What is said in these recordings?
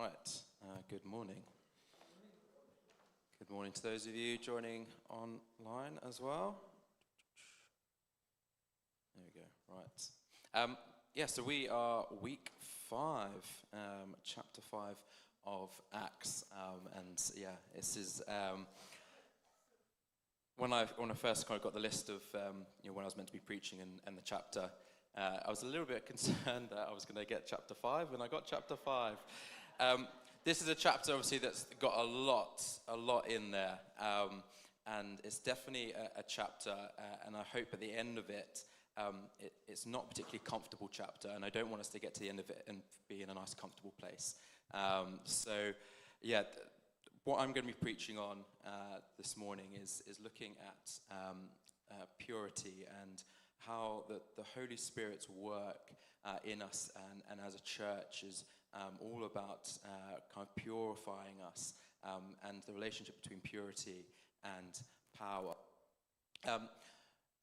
Right, good morning. Good morning to those of you joining online as well. There we go, right. So we are week 5, chapter 5 of Acts. This is when I first kind of got the list of when I was meant to be preaching and the chapter, I was a little bit concerned that I was going to get chapter 5, and I got chapter 5. This is a chapter, obviously, that's got a lot in there, and it's definitely a chapter, and I hope at the end of it, it's not a particularly comfortable chapter, and I don't want us to get to the end of it and be in a nice, comfortable place. What I'm going to be preaching on this morning is looking at purity and how the Holy Spirit's work in us and as a church is all about kind of purifying us and the relationship between purity and power.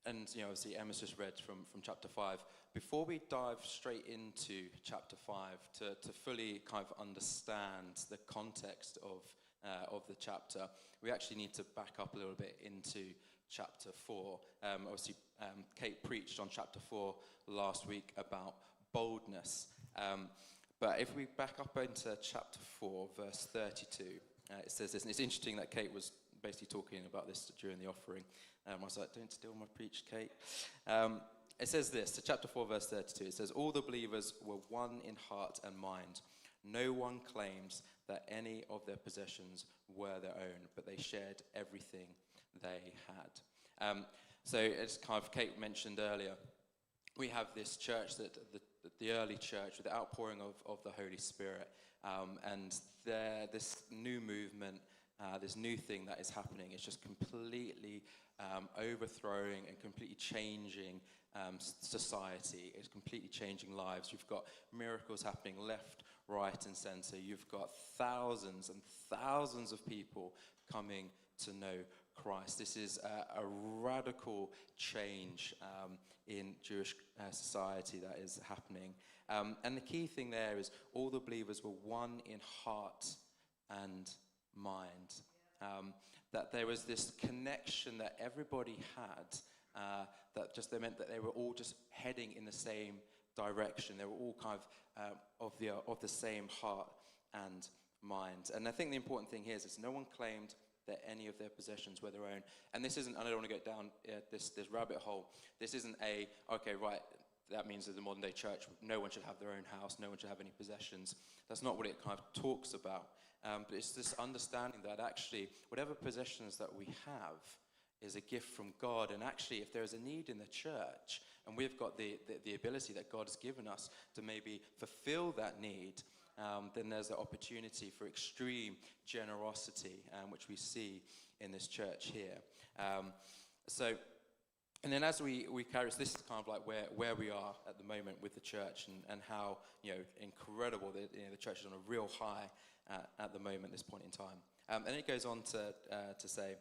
Obviously Emma's just read from chapter 5. Before we dive straight into chapter 5 to fully kind of understand the context of the chapter, we actually need to back up a little bit into chapter 4. Kate preached on chapter 4 last week about boldness. But if we back up into chapter 4, verse 32, it says this, and it's interesting that Kate was basically talking about this during the offering. I was like, don't steal my preach, Kate. It says this, so chapter 4, verse 32, it says, all the believers were one in heart and mind. No one claims that any of their possessions were their own, but they shared everything they had. So as kind of Kate mentioned earlier, we have this church, that the early church, with the outpouring of the Holy Spirit, and this new movement, this new thing that is happening is just completely overthrowing and completely changing society. It's completely changing lives. You've got miracles happening left, right, and center. You've got thousands and thousands of people coming to know Christ. This is a radical change in Jewish society that is happening. And the key thing there is all the believers were one in heart and mind. That there was this connection that everybody had, they meant that they were all just heading in the same direction. They were all kind of the same heart and mind. And I think the important thing here is no one claimed that any of their possessions were their own. And this isn't, I don't want to go down this rabbit hole. This isn't that means that the modern day church, no one should have their own house, no one should have any possessions. That's not what it kind of talks about. But it's this understanding that actually, whatever possessions that we have is a gift from God. And actually, if there's a need in the church, and we've got the ability that God has given us to maybe fulfill that need, then there's the opportunity for extreme generosity, which we see in this church here. And then as we carry this is kind of like where we are at the moment with the church, and how incredible the church is on a real high at the moment, this point in time. And it goes on to say,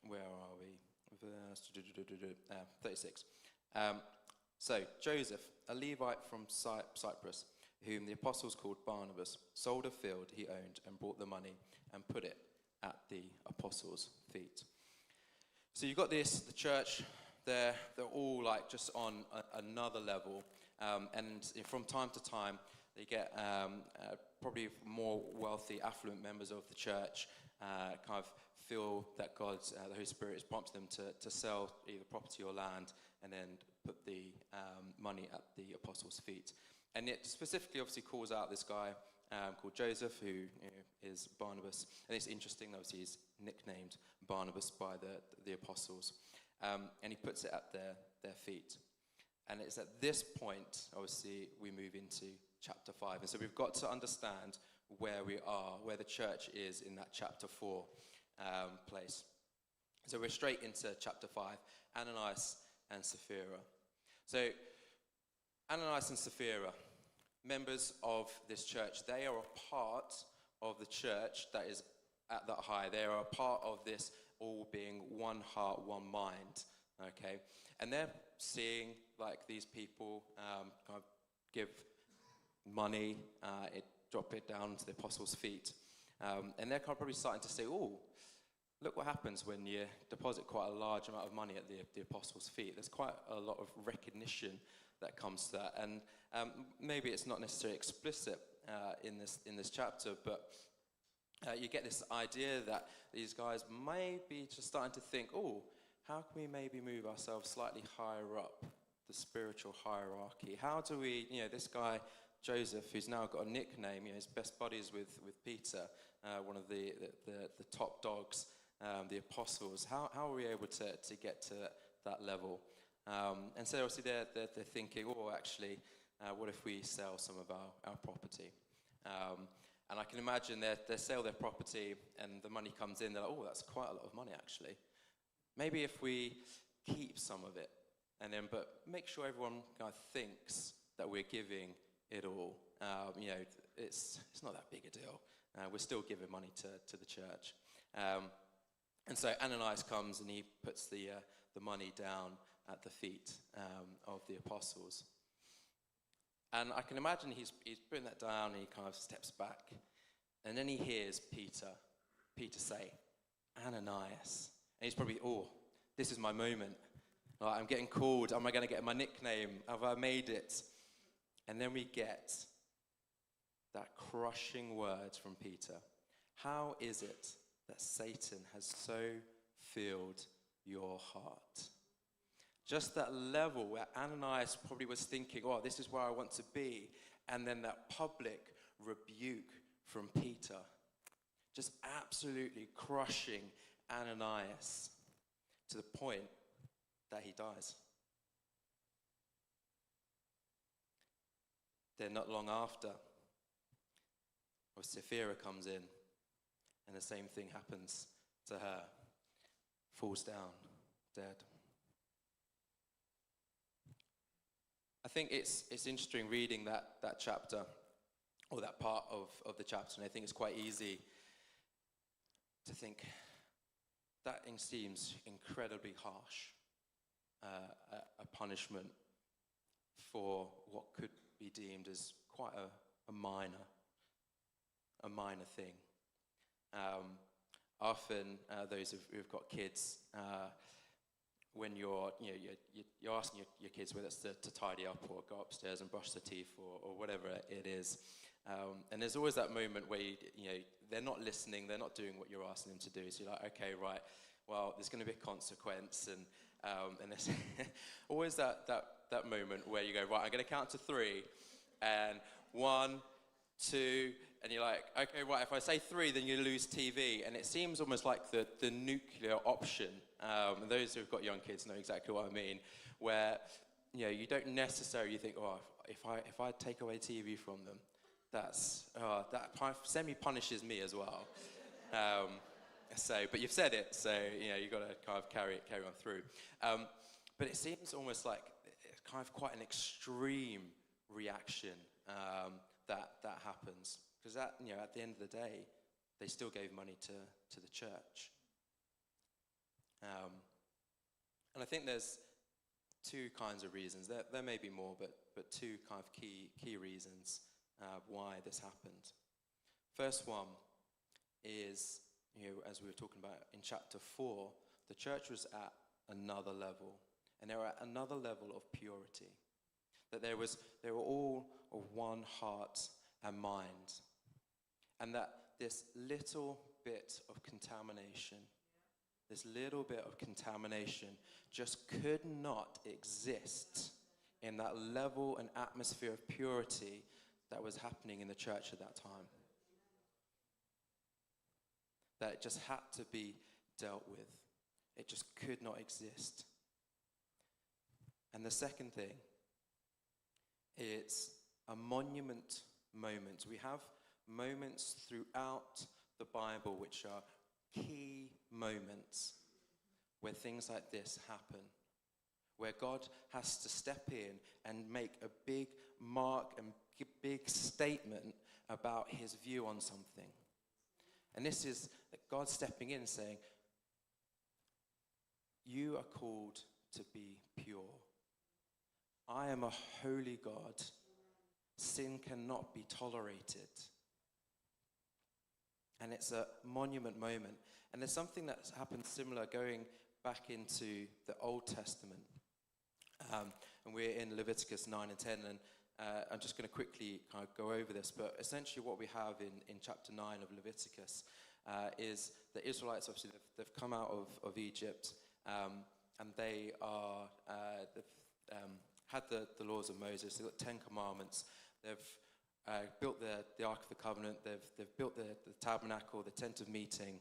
where are we? Verse 36. So Joseph, a Levite from Cyprus, whom the apostles called Barnabas, sold a field he owned and brought the money and put it at the apostles' feet. So you've got the church, they're all like just on another level, and from time to time they get probably more wealthy, affluent members of the church kind of feel that the Holy Spirit is prompting them to sell either property or land and then put the money at the apostles' feet. And it specifically obviously calls out this guy called Joseph, who is Barnabas. And it's interesting, obviously, he's nicknamed Barnabas by the apostles. And he puts it at their feet. And it's at this point, obviously, we move into chapter 5. And so we've got to understand where we are, where the church is in that chapter 4 place. So we're straight into chapter 5, Ananias and Sapphira. So Ananias and Sapphira, members of this church, they are a part of the church that is at that high. They are a part of this all being one heart, one mind, okay? And they're seeing like these people kind of give money drop it down to the apostles' feet. And they're kind of probably starting to say, oh, look what happens when you deposit quite a large amount of money at the apostles' feet. There's quite a lot of recognition that comes to that. And maybe it's not necessarily explicit in this chapter, but you get this idea that these guys may be just starting to think, oh, how can we maybe move ourselves slightly higher up the spiritual hierarchy? How do we, this guy, Joseph, who's now got a nickname, his best buddies with Peter, one of the top dogs, the apostles, how are we able to get to that level? And so obviously they're thinking, oh, actually, what if we sell some of our property? And I can imagine they sell their property and the money comes in, they're like, oh, that's quite a lot of money actually. Maybe if we keep some of it, but make sure everyone kind of thinks that we're giving it all. It's not that big a deal. We're still giving money to the church. And so Ananias comes and he puts the money down at the feet of the apostles. And I can imagine he's putting that down and he kind of steps back. And then he hears Peter say, Ananias. And he's probably, oh, this is my moment. Like, I'm getting called. Am I going to get my nickname? Have I made it? And then we get that crushing words from Peter. How is it that Satan has so filled your heart? Just that level where Ananias probably was thinking, oh, this is where I want to be. And then that public rebuke from Peter. Just absolutely crushing Ananias to the point that he dies. Then not long after, Sapphira comes in, and the same thing happens to her. Falls down, dead. I think it's interesting reading that chapter, or that part of the chapter, and I think it's quite easy to think that seems incredibly harsh, a punishment for what could be deemed as quite a minor thing. Often, those who've got kids, when you're asking your kids whether it's to tidy up or go upstairs and brush their teeth or whatever it is, and there's always that moment where they're not listening, they're not doing what you're asking them to do. So you're like, okay, right, well, there's going to be a consequence, and there's always that moment where you go, right, I'm going to count to 3, and 1, 2, and you're like, okay, right, if I say 3, then you lose TV. And it seems almost like the nuclear option. And those who've got young kids know exactly what I mean, where you don't necessarily think, oh, if I take away TV from them, that semi-punishes me as well. But you've said it, so you've got to kind of carry on through. But it seems almost like it's kind of quite an extreme reaction that happens, because at the end of the day, they still gave money to the church. And I think there's 2 kinds of reasons. There may be more, but 2 kind of key reasons why this happened. First one is, as we were talking about in chapter 4, the church was at another level, and they were at another level of purity. That they were all of one heart and mind, and that this little bit of contamination, just could not exist in that level and atmosphere of purity that was happening in the church at that time. That it just had to be dealt with. It just could not exist. And the second thing, it's a monument moment. We have moments throughout the Bible which are key moments where things like this happen, where God has to step in and make a big mark and big statement about his view on something. And this is God stepping in and saying, you are called to be pure. I am a holy God. Sin cannot be tolerated. And it's a monument moment. And there's something that's happened similar going back into the Old Testament. And we're in Leviticus 9 and 10, and I'm just going to quickly kind of go over this. But essentially what we have in chapter 9 of Leviticus is the Israelites, obviously, they've come out of Egypt, and they've had the laws of Moses. They've got 10 commandments. They've built the Ark of the Covenant. They've built the tabernacle, the tent of meeting.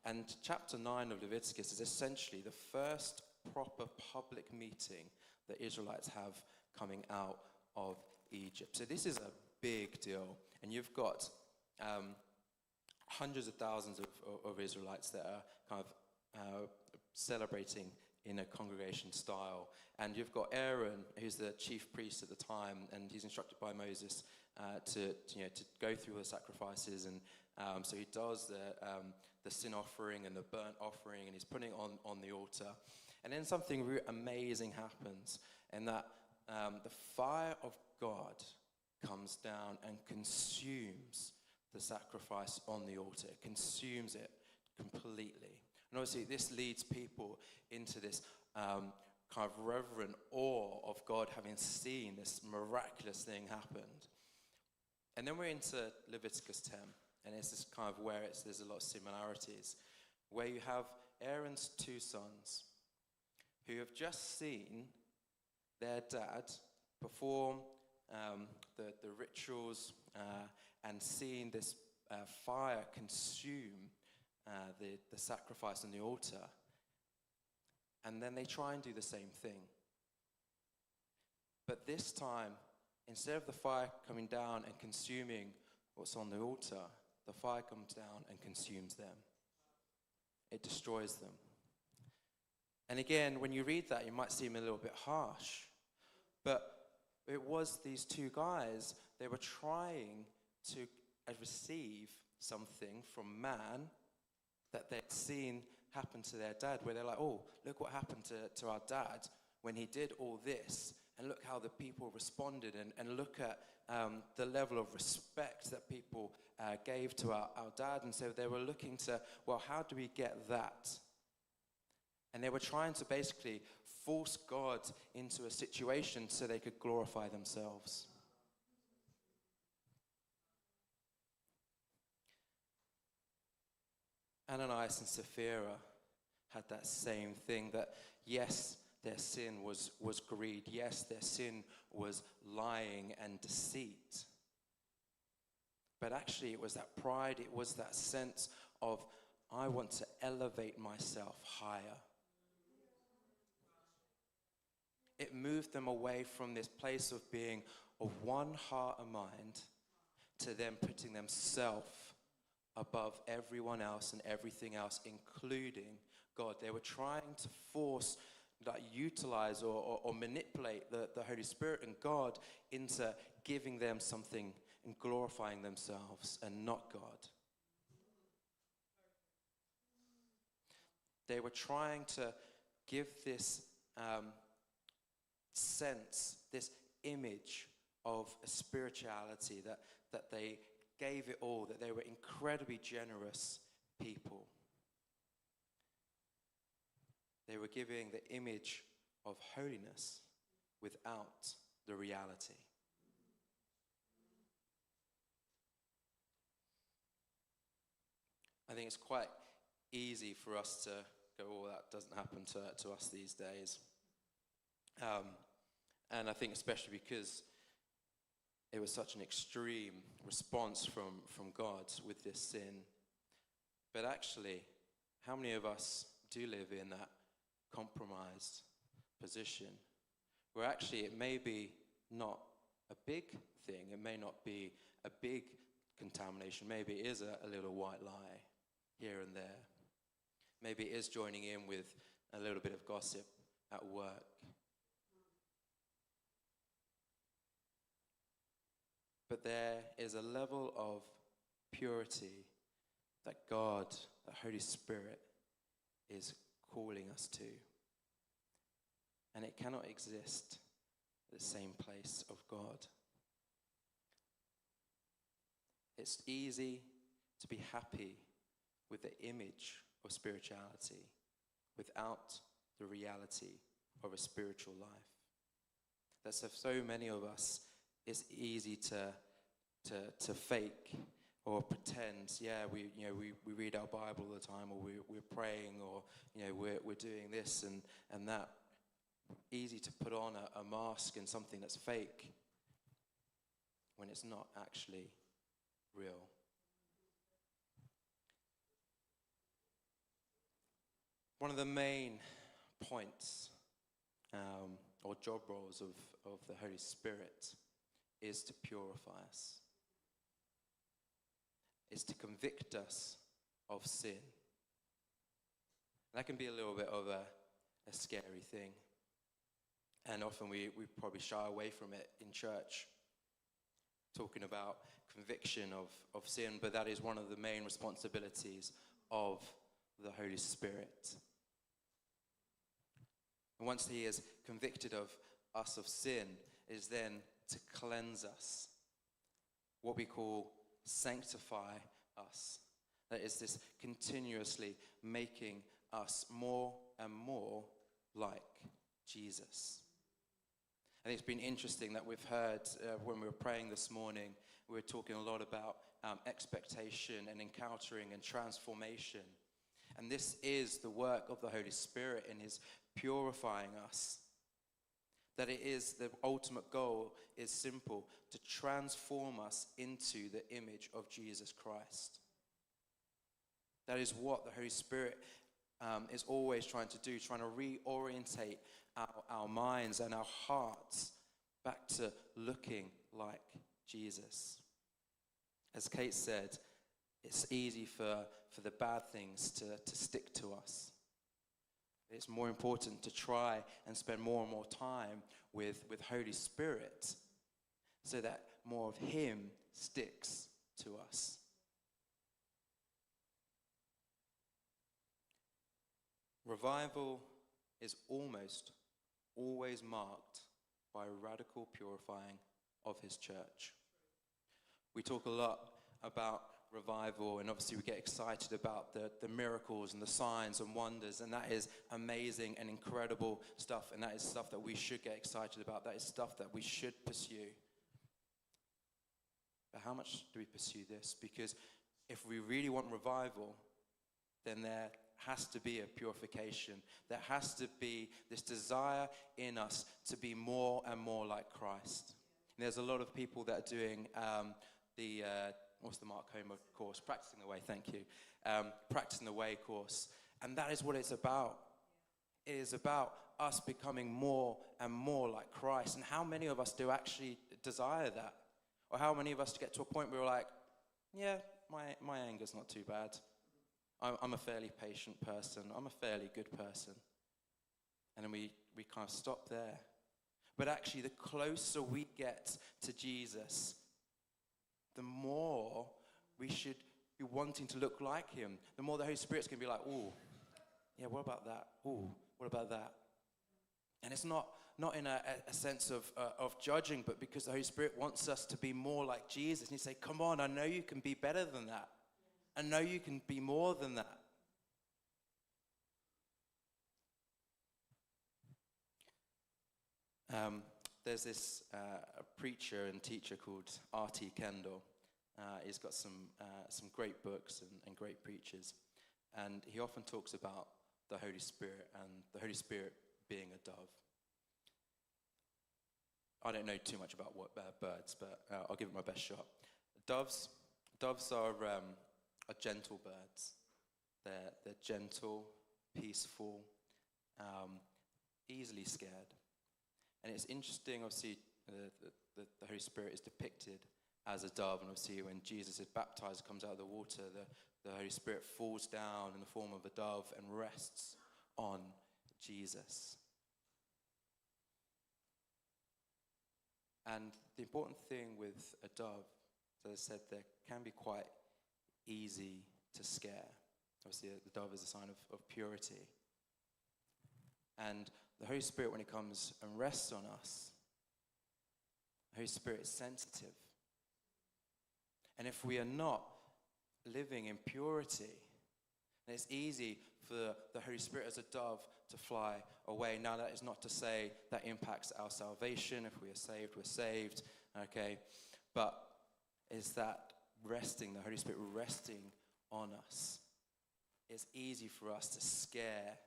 And chapter 9 of Leviticus is essentially the first proper public meeting that Israelites have coming out of Egypt. So this is a big deal. And you've got hundreds of thousands of Israelites that are kind of celebrating in a congregation style. And you've got Aaron, who's the chief priest at the time, and he's instructed by Moses to go through the sacrifices. And so he does the sin offering and the burnt offering, and he's putting it on the altar. And then something really amazing happens, and that the fire of God comes down and consumes the sacrifice on the altar. It consumes it completely. And obviously this leads people into this kind of reverent awe of God, having seen this miraculous thing happen. And then we're into Leviticus 10, and it's this kind of where there's a lot of similarities, where you have Aaron's two sons who have just seen their dad perform the rituals and seeing this fire consume the sacrifice on the altar. And then they try and do the same thing. But this time, instead of the fire coming down and consuming what's on the altar, the fire comes down and consumes them. It destroys them. And again, when you read that, it might seem a little bit harsh. But it was these two guys, they were trying to receive something from man that they'd seen happen to their dad, where they're like, oh, look what happened to our dad when he did all this, and look how the people responded, and look at the level of respect that people gave to our dad. And so they were looking to, well, how do we get that? And they were trying to basically force God into a situation so they could glorify themselves. Ananias and Sapphira had that same thing, that yes, their sin was greed. Yes, their sin was lying and deceit. But actually it was that pride, it was that sense of, I want to elevate myself higher. It moved them away from this place of being of one heart and mind to them putting themselves above everyone else and everything else, including God. They were trying to force, utilize or manipulate the Holy Spirit and God into giving them something and glorifying themselves and not God. They were trying to give this sense, this image of a spirituality that they gave it all, that they were incredibly generous people. They were giving the image of holiness without the reality. I think it's quite easy for us to go, oh, that doesn't happen to us these days. And I think especially because it was such an extreme response from God with this sin. But actually, how many of us do live in that compromised position where actually it may be not a big thing, it may not be a big contamination, maybe it is a little white lie here and there. Maybe it is joining in with a little bit of gossip at work. But there is a level of purity that God, the Holy Spirit, is calling us to. And it cannot exist at the same place of God. It's easy to be happy with the image of spirituality without the reality of a spiritual life. That for so many of us, it's easy to fake or pretend. Yeah, we read our Bible all the time, or we're praying, or we're doing this and that. Easy to put on a mask and something that's fake when it's not actually real. One of the main points or job roles of the Holy Spirit is to purify us. Is to convict us of sin. That can be a little bit of a scary thing. And often we probably shy away from it in church, talking about conviction of sin, but that is one of the main responsibilities of the Holy Spirit. And once he is convicted of us of sin, it is then to cleanse us, what we call sanctify us. That is this continuously making us more and more like Jesus. I think it's been interesting that we've heard when we were praying this morning, we were talking a lot about expectation and encountering and transformation. And this is the work of the Holy Spirit in his purifying us. That it is, the ultimate goal is simple, to transform us into the image of Jesus Christ. That is what the Holy Spirit is always trying to do, trying to reorientate our minds and our hearts back to looking like Jesus. As Kate said, it's easy for the bad things to stick to us. It's more important to try and spend more and more time with Holy Spirit so that more of him sticks to us. Revival is almost always marked by a radical purifying of his church. We talk a lot about revival, and obviously we get excited about the miracles and the signs and wonders, and that is amazing and incredible stuff, and that is stuff that we should get excited about. That is stuff that we should pursue. But how much do we pursue this? Because if we really want revival, then there has to be a purification. There has to be this desire in us to be more and more like Christ. And there's a lot of people that are doing what's the Mark Homer course? Practicing the Way, thank you. Practicing the Way course. And that is what it's about. It is about us becoming more and more like Christ. And how many of us do actually desire that? Or how many of us get to a point where we're like, yeah, my anger's not too bad. I'm a fairly patient person. I'm a fairly good person. And then we kind of stop there. But actually, the closer we get to Jesus, the more we should be wanting to look like him. The more the Holy Spirit's going to be like, oh, yeah, what about that? Oh, what about that? And it's not in a sense of judging, but because the Holy Spirit wants us to be more like Jesus. And you say, come on, I know you can be better than that. I know you can be more than that. There's this preacher and teacher called R.T. Kendall. He's got some great books and great preachers. And he often talks about the Holy Spirit and the Holy Spirit being a dove. I don't know too much about what birds, but I'll give it my best shot. Doves are gentle birds. They're gentle, peaceful, easily scared. And it's interesting, obviously, the Holy Spirit is depicted as a dove, and obviously when Jesus is baptized, comes out of the water, the Holy Spirit falls down in the form of a dove and rests on Jesus. And the important thing with a dove, as I said, they can be quite easy to scare. Obviously, the dove is a sign of purity. And the Holy Spirit, when he comes and rests on us, the Holy Spirit is sensitive. And if we are not living in purity. And it's easy for the Holy Spirit as a dove to fly away. Now, that is not to say that impacts our salvation. If we are saved, we're saved, okay? But is that resting, the Holy Spirit resting on us. It's easy for us to scare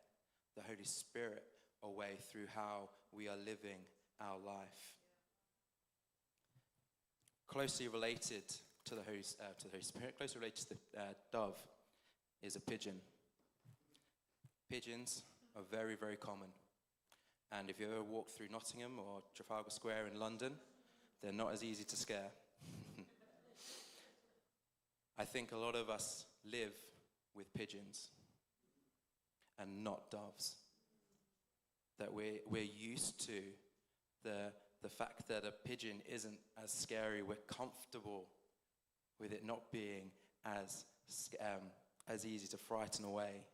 the Holy Spirit away through how we are living our life. Closely related to the Holy Spirit, closely related to the dove, is a pigeon. Pigeons are very, very common. And if you ever walk through Nottingham or Trafalgar Square in London, they're not as easy to scare. I think a lot of us live with pigeons and not doves. That we're used to the fact that a pigeon isn't as scary. We're comfortable with it not being as easy to frighten away.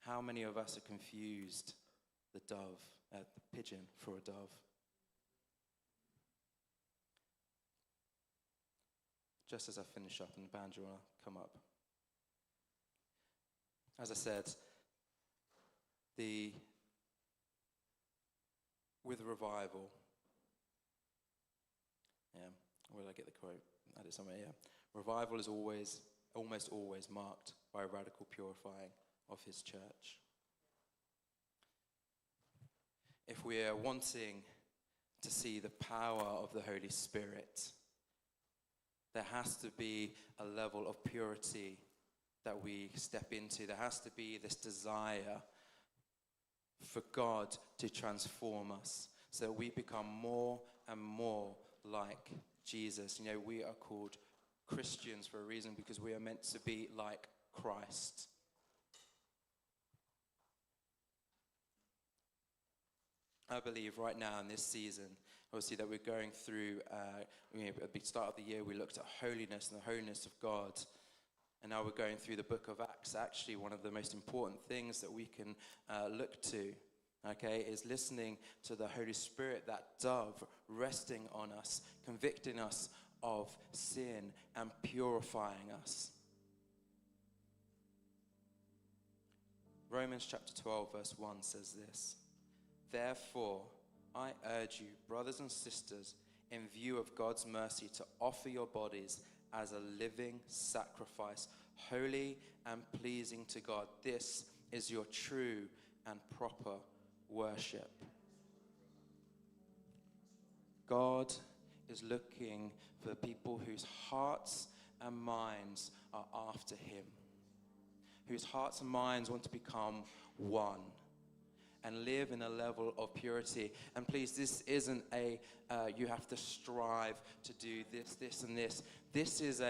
How many of us are confused the pigeon for a dove? Just as I finish up, and the band, you want to come up? As I said, with revival, where did I get the quote? I did somewhere, yeah. Revival is almost always marked by a radical purifying of his church. If we are wanting to see the power of the Holy Spirit, there has to be a level of purity that we step into. There has to be this desire for God to transform us so that we become more and more like Jesus. You know, we are called Christians for a reason, because we are meant to be like Christ. I believe right now in this season, obviously, that we're going through, at the start of the year, we looked at holiness and the holiness of God. And now we're going through the book of Acts. Actually, one of the most important things that we can look to, okay, is listening to the Holy Spirit, that dove resting on us, convicting us of sin and purifying us. Romans chapter 12, verse 1 says this: "Therefore, I urge you, brothers and sisters, in view of God's mercy, to offer your bodies as a living sacrifice, holy and pleasing to God. This is your true and proper worship." God is looking for people whose hearts and minds are after him, whose hearts and minds want to become one and live in a level of purity. And please, this isn't you have to strive to do this, this, and this. This is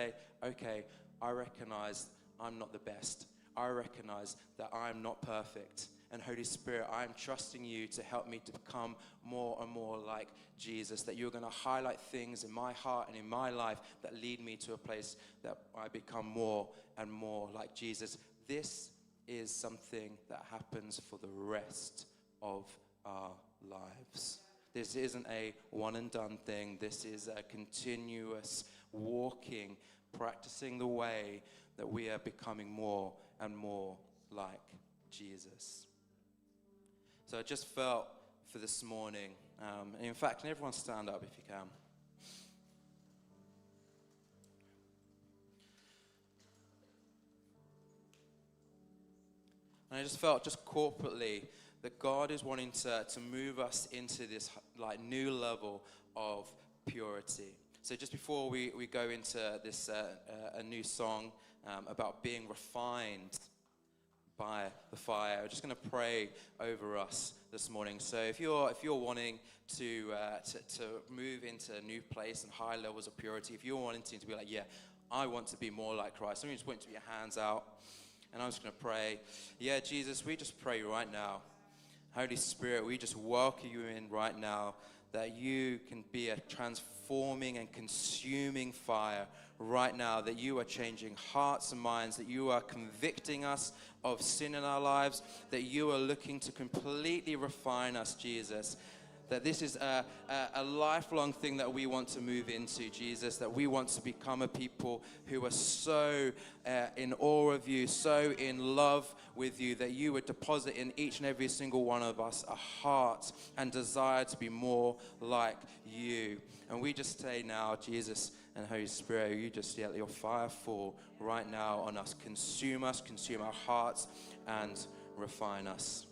okay, I recognize I'm not the best. I recognize that I'm not perfect. And Holy Spirit, I'm trusting you to help me to become more and more like Jesus, that you're going to highlight things in my heart and in my life that lead me to a place that I become more and more like Jesus. This is something that happens for the rest of our lives. This isn't a one and done thing. This is a continuous walking, practicing the way that we are becoming more and more like Jesus. So I just felt for this morning, and in fact, can everyone stand up if you can? And I just felt just corporately that God is wanting to move us into this like new level of purity. So just before we go into this a new song about being refined by the fire, I'm just going to pray over us this morning. So if you're wanting to move into a new place and high levels of purity, if you're wanting to be like, yeah, I want to be more like Christ, I just want you to put your hands out. And I'm just going to pray. Yeah, Jesus, we just pray right now. Holy Spirit, we just welcome you in right now, that you can be a transforming and consuming fire right now, that you are changing hearts and minds, that you are convicting us of sin in our lives, that you are looking to completely refine us, Jesus. that this is a lifelong thing that we want to move into, Jesus, that we want to become a people who are so in awe of you, so in love with you, that you would deposit in each and every single one of us a heart and desire to be more like you. And we just say now, Jesus and Holy Spirit, you just let your fire fall right now on us, consume our hearts, and refine us.